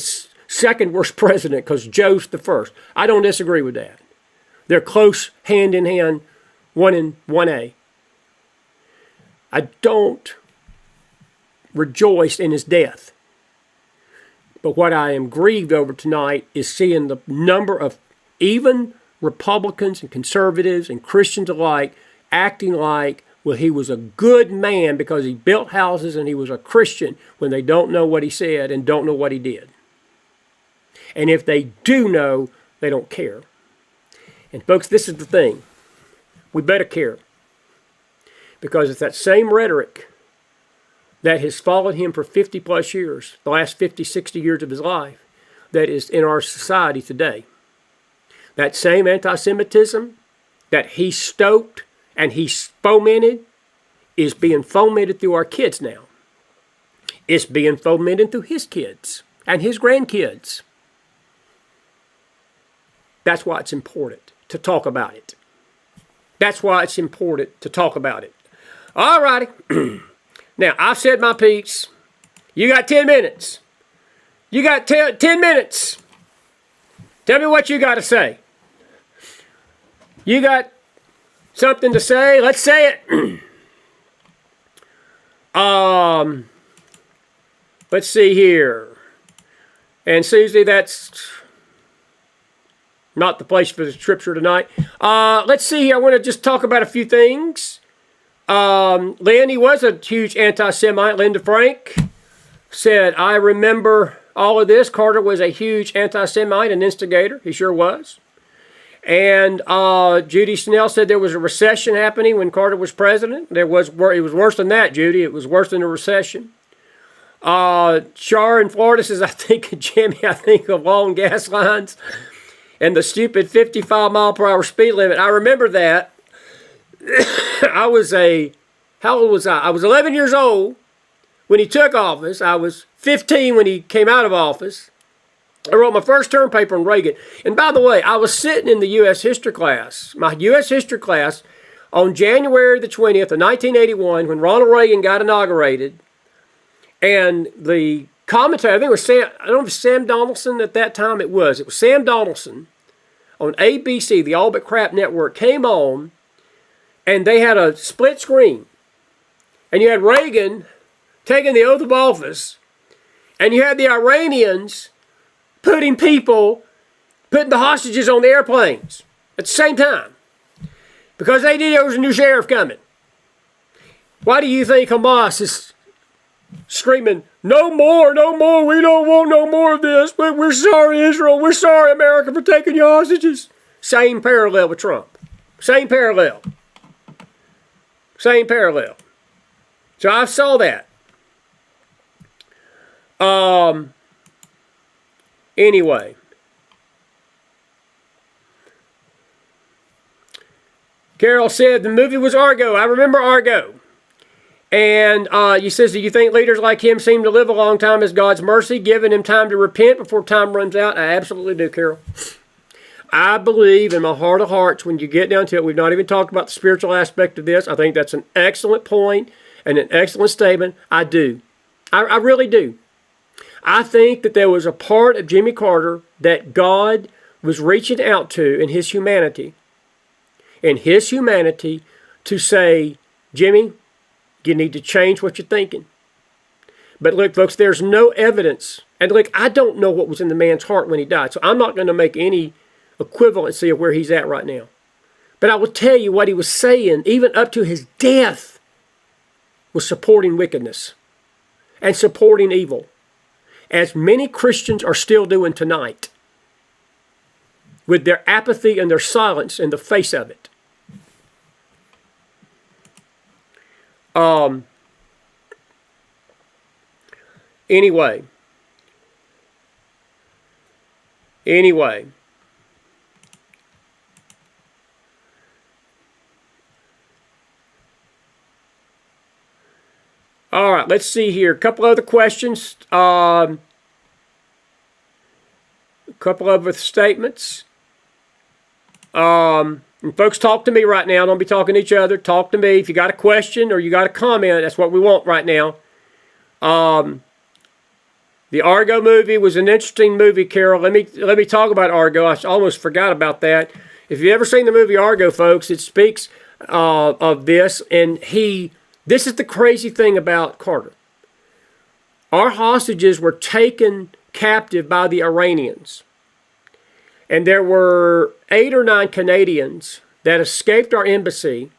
second worst president because Joe's the first. I don't disagree with that. They're close hand in hand, 1 in 1A. I don't rejoice in his death. But what I am grieved over tonight is seeing the number of even Republicans and conservatives and Christians alike acting like, well, he was a good man because he built houses and he was a Christian, when they don't know what he said and don't know what he did. And if they do know, they don't care. And folks, this is the thing. We better care. Because it's that same rhetoric that has followed him for 50 plus years, the last 50, 60 years of his life, that is in our society today. That same anti-Semitism that he stoked and he fomented is being fomented through our kids now. It's being fomented through his kids and his grandkids. That's why it's important to talk about it. That's why it's important to talk about it. All righty. Now, I've said my piece. You got 10 minutes. You got 10 minutes. Tell me what you got to say. You got something to say? Let's say it. Let's see here. And Susie, that's not the place for the scripture tonight. Let's see here. I want to just talk about a few things. Lynn, he was a huge anti-Semite. Linda Frank said, I remember all of this. Carter was a huge anti-Semite, an instigator. He sure was. And Judy Snell said there was a recession happening when Carter was president. It was worse than that, Judy. It was worse than a recession. Char in Florida says, I think of Jimmy, I think of long gas lines and the stupid 55 mile per hour speed limit. I remember that. How old was I? I was 11 years old when he took office. I was 15 when he came out of office. I wrote my first term paper on Reagan. And by the way, I was sitting in the U.S. history class, my U.S. history class, on January the 20th of 1981 when Ronald Reagan got inaugurated. And the commentator, I think it was Sam, I don't know if it was Sam Donaldson at that time. It was Sam Donaldson on ABC, the All But Crap Network, came on, and they had a split screen. And you had Reagan taking the oath of office, and you had the Iranians putting the hostages on the airplanes at the same time. Because they knew there was a new sheriff coming. Why do you think Hamas is screaming, no more, we don't want no more of this, but we're sorry, Israel, we're sorry, America, for taking your hostages? Same parallel with Trump. Same parallel. Same parallel. So I saw that. Anyway. Carol said the movie was Argo. I remember Argo. And he says, do you think leaders like him seem to live a long time as God's mercy, giving him time to repent before time runs out? I absolutely do, Carol. I believe in my heart of hearts, when you get down to it, we've not even talked about the spiritual aspect of this. I think that's an excellent point and an excellent statement. I do. I really do. I think that there was a part of Jimmy Carter that God was reaching out to in his humanity. To say, Jimmy, you need to change what you're thinking. But look, folks, there's no evidence. And look, I don't know what was in the man's heart when he died, so I'm not going to make any equivalency of where he's at right now. But I will tell you what he was saying, even up to his death, was supporting wickedness and supporting evil, as many Christians are still doing tonight, with their apathy and their silence in the face of it. Anyway. All right, let's see here. A couple other questions. A couple of statements. And folks, talk to me right now. Don't be talking to each other. Talk to me. If you got a question or you got a comment, that's what we want right now. The Argo movie was an interesting movie, Carol. Let me talk about Argo. I almost forgot about that. If you've ever seen the movie Argo, folks, it speaks of this. And this is the crazy thing about Carter. Our hostages were taken captive by the Iranians. And there were 8 or 9 Canadians that escaped our embassy,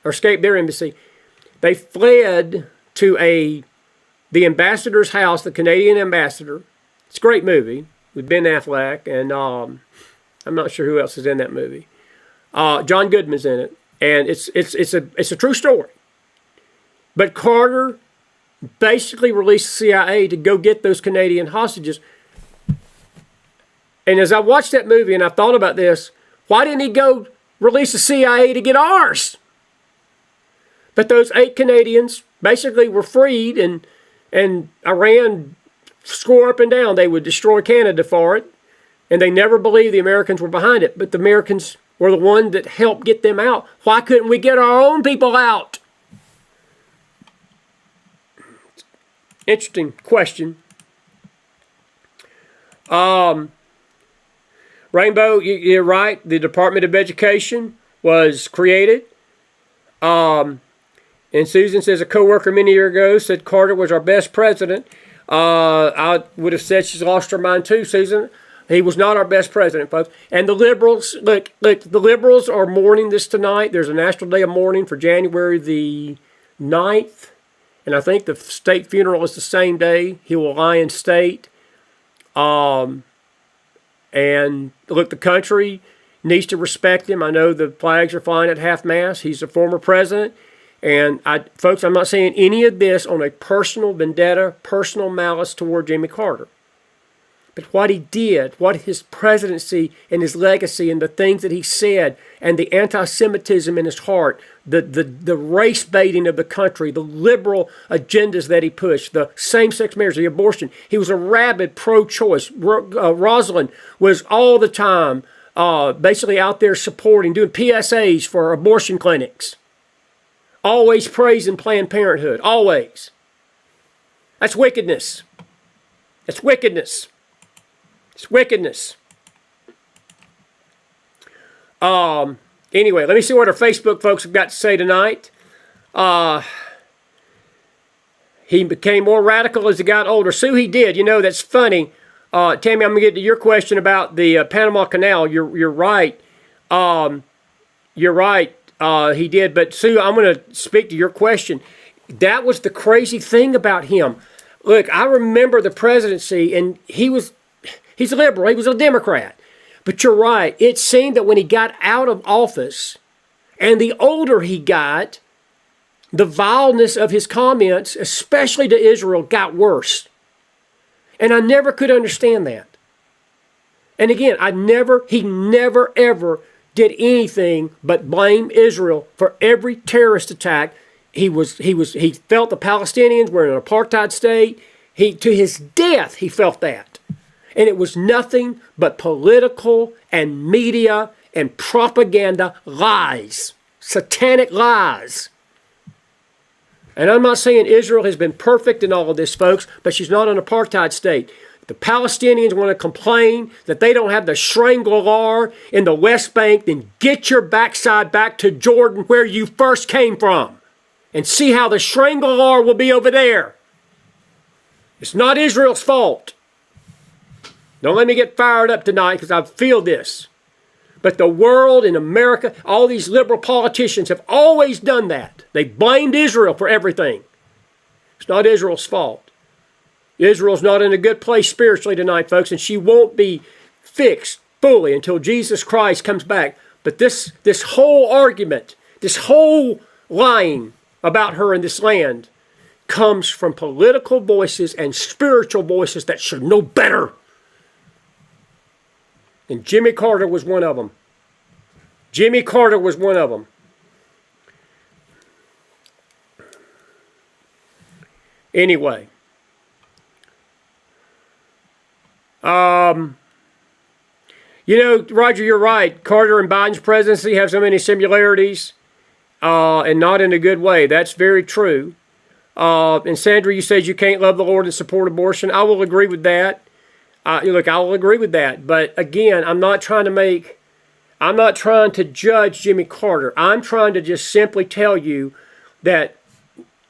or escaped their embassy. They fled to the ambassador's house, the Canadian ambassador. It's a great movie with Ben Affleck, and I'm not sure who else is in that movie. John Goodman's in it, and it's a true story. But Carter basically released the CIA to go get those Canadian hostages. And as I watched that movie and I thought about this, why didn't he go release the CIA to get ours? But those 8 Canadians basically were freed, and Iran swore up and down they would destroy Canada for it. And they never believed the Americans were behind it. But the Americans were the one that helped get them out. Why couldn't we get our own people out? Interesting question. Rainbow, you're right. The Department of Education was created. And Susan says, a coworker many years ago said Carter was our best president. I would have said she's lost her mind too, Susan. He was not our best president, folks. And the liberals, look, the liberals are mourning this tonight. There's a National Day of Mourning for January the 9th. And I think the state funeral is the same day. He will lie in state. And look, the country needs to respect him. I know the flags are flying at half-mast. He's a former president. And, folks, I'm not saying any of this on a personal vendetta, personal malice toward Jimmy Carter. But what he did, what his presidency and his legacy and the things that he said and the anti-Semitism in his heart, the race baiting of the country, the liberal agendas that he pushed, the same-sex marriage, the abortion. He was a rabid pro-choice. Rosalind was all the time basically out there supporting, doing PSAs for abortion clinics. Always praising Planned Parenthood. Always. That's wickedness. That's wickedness. It's wickedness. Anyway, let me see what our Facebook folks have got to say tonight. He became more radical as he got older. Sue, he did. You know, that's funny. Tammy, I'm going to get to your question about the Panama Canal. You're right. You're right. He did. But Sue, I'm going to speak to your question. That was the crazy thing about him. Look, I remember the presidency, and he's a liberal. He was a Democrat. But you're right. It seemed that when he got out of office, and the older he got, the vileness of his comments, especially to Israel, got worse. And I never could understand that. And again, he never, ever did anything but blame Israel for every terrorist attack. He felt the Palestinians were in an apartheid state. To his death, he felt that. And it was nothing but political and media and propaganda lies, satanic lies. And I'm not saying Israel has been perfect in all of this, folks, but she's not an apartheid state. The Palestinians want to complain that they don't have the Shrangler in the West Bank, then get your backside back to Jordan where you first came from and see how the Shrangler will be over there. It's not Israel's fault. Don't let me get fired up tonight because I feel this. But the world in America, all these liberal politicians have always done that. They blamed Israel for everything. It's not Israel's fault. Israel's not in a good place spiritually tonight, folks, and she won't be fixed fully until Jesus Christ comes back. But this whole argument, this whole lying about her in this land comes from political voices and spiritual voices that should know better. And Jimmy Carter was one of them. Jimmy Carter was one of them. Anyway. You know, Roger, you're right. Carter and Biden's presidency have so many similarities, and not in a good way. That's very true. And Sandra, you said you can't love the Lord and support abortion. I will agree with that. Look, I will agree with that. But again, I'm not trying to judge Jimmy Carter. I'm trying to just simply tell you that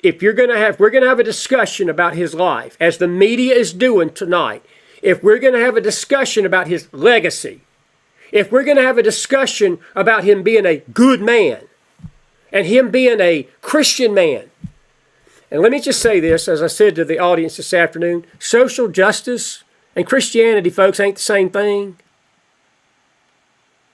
if we're going to have a discussion about his life, as the media is doing tonight, if we're going to have a discussion about his legacy, if we're going to have a discussion about him being a good man and him being a Christian man, and let me just say this, as I said to the audience this afternoon, social justice and Christianity, folks, ain't the same thing.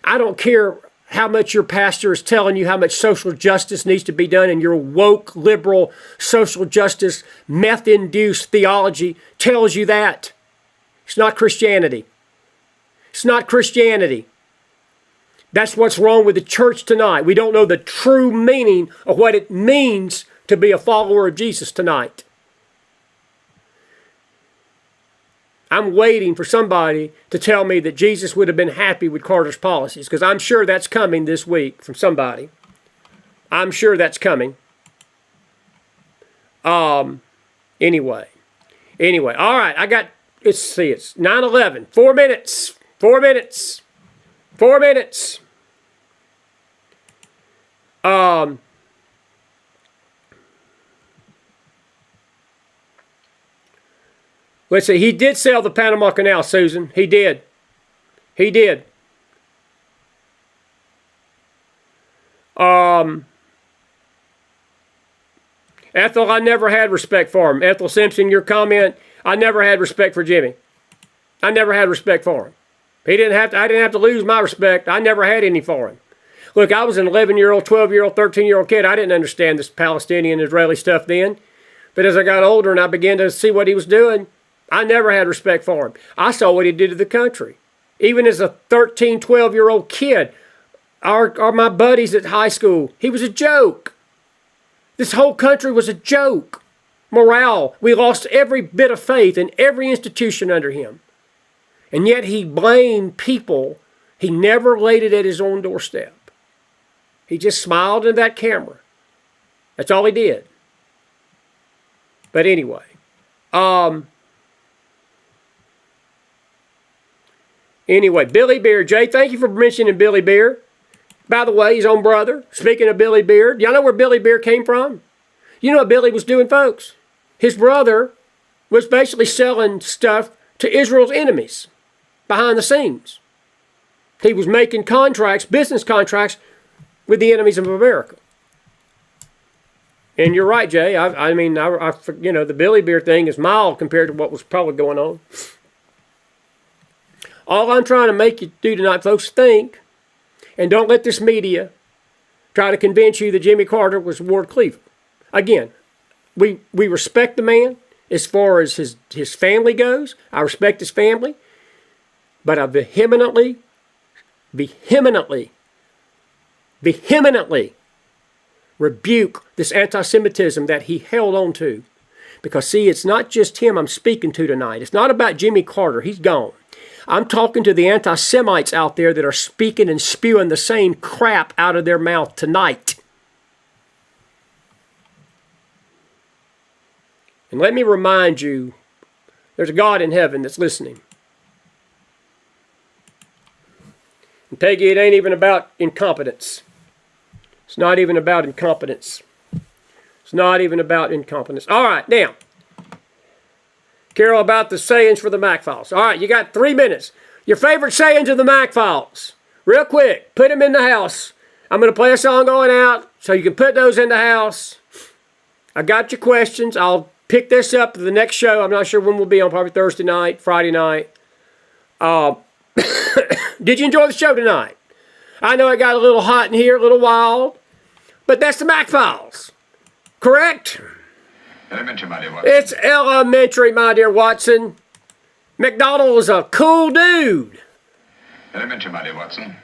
I don't care how much your pastor is telling you how much social justice needs to be done and your woke, liberal, social justice, meth-induced theology tells you that. It's not Christianity. It's not Christianity. That's what's wrong with the church tonight. We don't know the true meaning of what it means to be a follower of Jesus tonight. I'm waiting for somebody to tell me that Jesus would have been happy with Carter's policies, because I'm sure that's coming this week from somebody. I'm sure that's coming. Anyway. All right, let's see, it's 9:11. 4 minutes. Let's see. He did sell the Panama Canal, Susan. He did. He did. Ethel, I never had respect for him. Ethel Simpson, your comment, I never had respect for Jimmy. I never had respect for him. I didn't have to lose my respect. I never had any for him. Look, I was an 11-year-old, 12-year-old, 13-year-old kid. I didn't understand this Palestinian-Israeli stuff then. But as I got older and I began to see what he was doing, I never had respect for him. I saw what he did to the country. Even as a 13, 12-year-old kid, my buddies at high school, he was a joke. This whole country was a joke. Morale, we lost every bit of faith in every institution under him. And yet he blamed people. He never laid it at his own doorstep. He just smiled into that camera. That's all he did. But anyway. Anyway, Billy Beard. Jay, thank you for mentioning Billy Beard. By the way, his own brother. Speaking of Billy Beard, y'all know where Billy Beard came from? You know what Billy was doing, folks? His brother was basically selling stuff to Israel's enemies behind the scenes. He was making contracts, business contracts, with the enemies of America. And you're right, Jay. I mean, the Billy Beard thing is mild compared to what was probably going on. All I'm trying to make you do tonight, folks, think, and don't let this media try to convince you that Jimmy Carter was Ward Cleaver. Again, we respect the man as far as his family goes. I respect his family. But I vehemently rebuke this anti-Semitism that he held on to. Because, see, it's not just him I'm speaking to tonight. It's not about Jimmy Carter. He's gone. I'm talking to the anti-Semites out there that are speaking and spewing the same crap out of their mouth tonight. And let me remind you, there's a God in heaven that's listening. And Peggy, it ain't even about incompetence. It's not even about incompetence. It's not even about incompetence. All right, now, Carol, about the sayings for the McFiles. All right, you got 3 minutes. Your favorite sayings of the McFiles. Real quick, put them in the house. I'm going to play a song going out so you can put those in the house. I got your questions. I'll pick this up to the next show. I'm not sure when we'll be on, probably Thursday night, Friday night. Did you enjoy the show tonight? I know it got a little hot in here, a little wild, but that's the McFiles. Correct? Elementary, my dear Watson. It's elementary, my dear Watson. McDonald is a cool dude. Elementary, my dear Watson.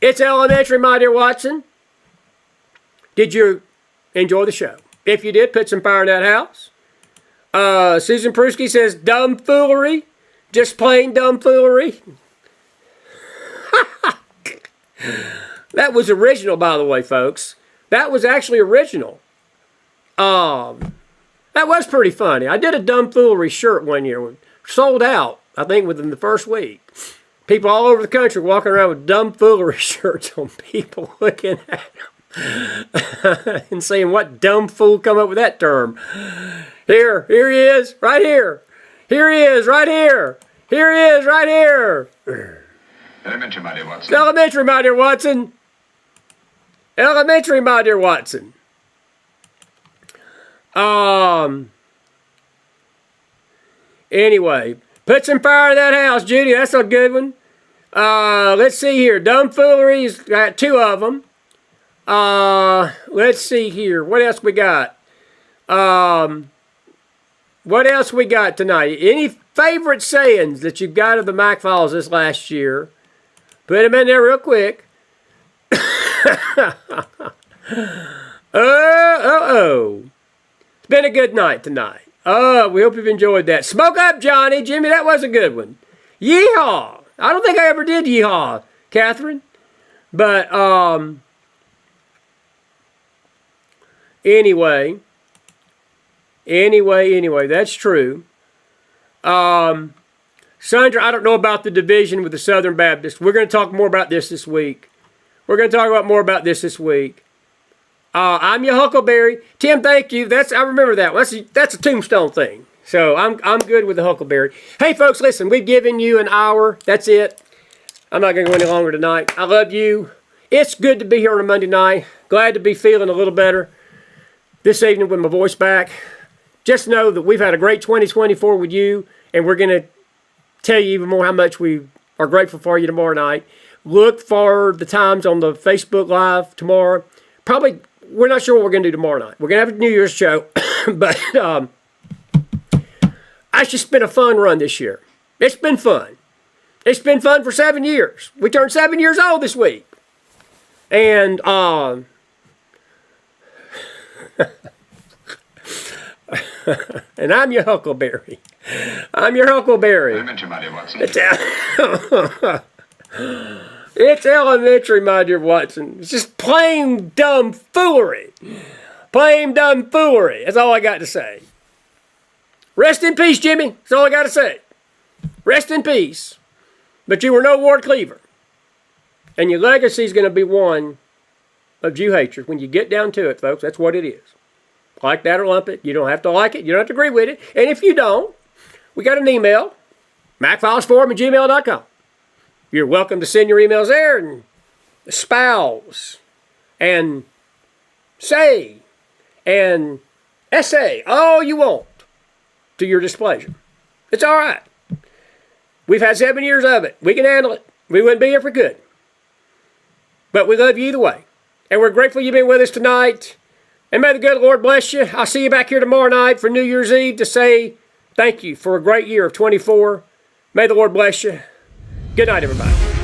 It's elementary, my dear Watson. Did you enjoy the show? If you did, put some fire in that house. Susan Prusky says, dumb foolery. Just plain dumb foolery. That was original, by the way, folks. That was actually original. That was pretty funny. I did a dumb foolery shirt one year. Sold out, I think, within the first week. People all over the country walking around with dumb foolery shirts on, people looking at them and saying, what dumb fool come up with that term? Here he is, right here. Here he is, right here. Here he is, right here. Elementary, my dear Watson. Elementary, my dear Watson. Elementary, my dear Watson. Anyway, put some fire in that house, Judy. That's a good one. Let's see here. Dumb foolery's got 2 of them. Let's see here. What else we got? What else we got tonight? Any favorite sayings that you got of the McFiles this last year? Put them in there real quick. It's been a good night tonight. We hope you've enjoyed that. Smoke up, Johnny. Jimmy, that was a good one. Yeehaw. I don't think I ever did yeehaw, Catherine. But, anyway, that's true. Sandra, I don't know about the division with the Southern Baptists. We're going to talk more about this week. I'm your Huckleberry. Tim, thank you. I remember that. That's a tombstone thing. So I'm good with the Huckleberry. Hey, folks, listen. We've given you an hour. That's it. I'm not going to go any longer tonight. I love you. It's good to be here on a Monday night. Glad to be feeling a little better this evening with my voice back. Just know that we've had a great 2024 with you, and we're going to tell you even more how much we are grateful for you tomorrow night. Look for the times on the Facebook Live tomorrow. Probably, we're not sure what we're going to do tomorrow night. We're going to have a New Year's show, but it's just been a fun run this year. It's been fun. It's been fun for 7 years. We turned 7 years old this week. And, and I'm your Huckleberry. I'm your Huckleberry. Elementary, my dear Watson. It's elementary, my dear Watson. It's just plain dumb foolery. Plain dumb foolery. That's all I got to say. Rest in peace, Jimmy. That's all I got to say. Rest in peace. But you were no Ward Cleaver. And your legacy is going to be one of Jew hatred. When you get down to it, folks, that's what it is. Like that or lump it. You don't have to like it. You don't have to agree with it. And if you don't, we got an email, McFilesForum@gmail.com. You're welcome to send your emails there and espouse and say and essay all you want to your displeasure. It's all right. We've had 7 years of it. We can handle it. We wouldn't be here if we could. But we love you either way. And we're grateful you've been with us tonight. And may the good Lord bless you. I'll see you back here tomorrow night for New Year's Eve to say thank you for a great year of 24. May the Lord bless you. Good night, everybody.